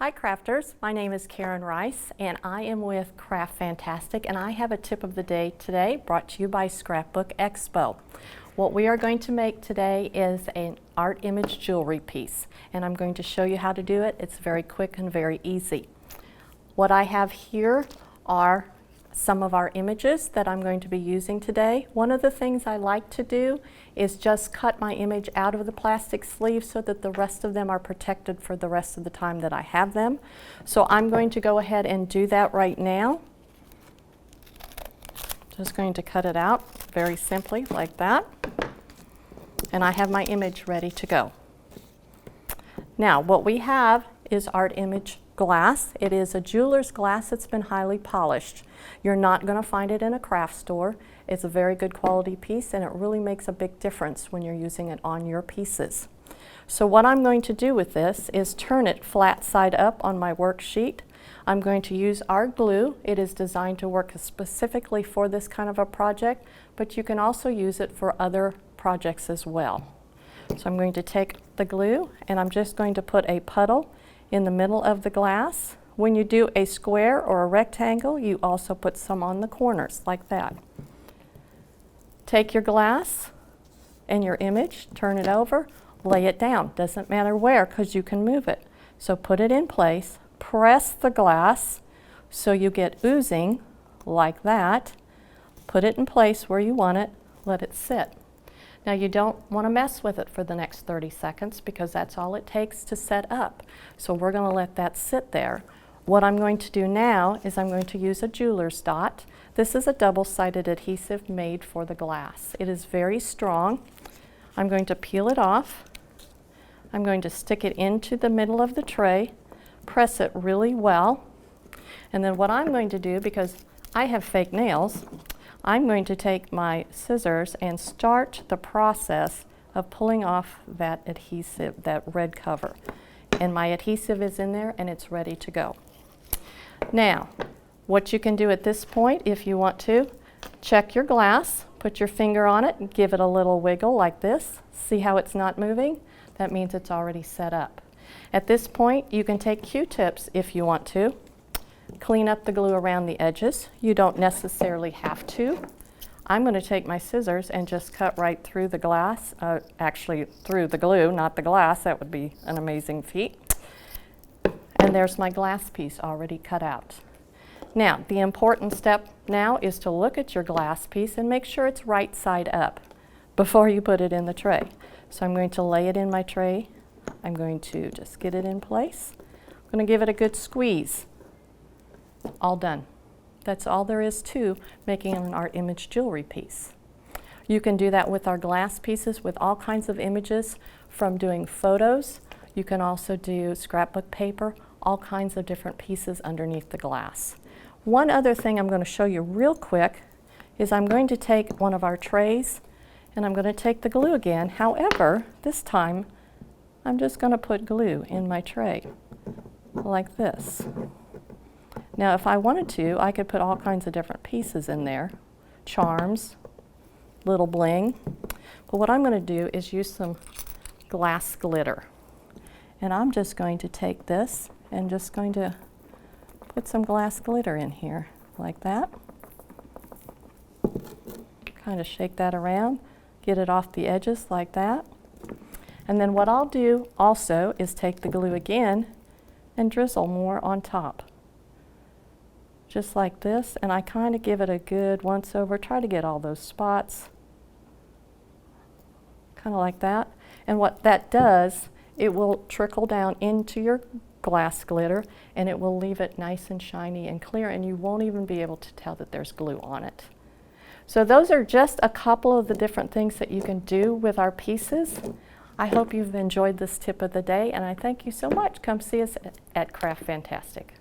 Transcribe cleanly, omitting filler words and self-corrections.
Hi crafters, my name is Karen Rice and I am with Craft Fantastic, and I have a tip of the day today brought to you by Scrapbook Expo. What we are going to make today is an art image jewelry piece, and I'm going to show you how to do it. It's very quick and very easy. What I have here are some of our images that I'm going to be using today. One of the things I like to do is just cut my image out of the plastic sleeve so that the rest of them are protected for the rest of the time that I have them. So I'm going to go ahead and do that right now. Just going to cut it out very simply like that. And I have my image ready to go. Now what we have is art image glass. It is a jeweler's glass that's been highly polished. You're not going to find it in a craft store. It's a very good quality piece, and it really makes a big difference when you're using it on your pieces. So what I'm going to do with this is turn it flat side up on my worksheet. I'm going to use our glue. It is designed to work specifically for this kind of a project, but you can also use it for other projects as well. So I'm going to take the glue and I'm just going to put a puddle in the middle of the glass. When you do a square or a rectangle, you also put some on the corners like that. Take your glass and your image, turn it over, lay it down. Doesn't matter where, because you can move it. So put it in place, press the glass so you get oozing like that. Put it in place where you want it, let it sit. Now you don't want to mess with it for the next 30 seconds because that's all it takes to set up. So we're going to let that sit there. What I'm going to do now is I'm going to use a jeweler's dot. This is a double-sided adhesive made for the glass. It is very strong. I'm going to peel it off. I'm going to stick it into the middle of the tray, press it really well, and then what I'm going to do, because I have fake nails, I'm going to take my scissors and start the process of pulling off that adhesive, that red cover. And my adhesive is in there and it's ready to go. Now, what you can do at this point, if you want to, check your glass, put your finger on it, and give it a little wiggle like this. See how it's not moving? That means it's already set up. At this point, you can take Q-tips if you want to. Clean up the glue around the edges. You don't necessarily have to. I'm going to take my scissors and just cut right through the glass, actually through the glue, not the glass. That would be an amazing feat. And there's my glass piece already cut out. Now, the important step now is to look at your glass piece and make sure it's right side up before you put it in the tray. So I'm going to lay it in my tray. I'm going to just get it in place. I'm going to give it a good squeeze. All done. That's all there is to making an art image jewelry piece. You can do that with our glass pieces with all kinds of images, from doing photos. You can also do scrapbook paper, all kinds of different pieces underneath the glass. One other thing I'm going to show you real quick is I'm going to take one of our trays and I'm going to take the glue again. However, this time I'm just going to put glue in my tray like this. Now if I wanted to, I could put all kinds of different pieces in there, charms, little bling, but what I'm going to do is use some glass glitter. And I'm just going to take this and just going to put some glass glitter in here like that. Kind of shake that around, get it off the edges like that. And then what I'll do also is take the glue again and drizzle more on top. Just like this, and I kind of give it a good once over, try to get all those spots, kind of like that. And what that does, it will trickle down into your glass glitter and it will leave it nice and shiny and clear, and you won't even be able to tell that there's glue on it. So those are just a couple of the different things that you can do with our pieces. I hope you've enjoyed this tip of the day, and I thank you so much. Come see us at Craft Fantastic.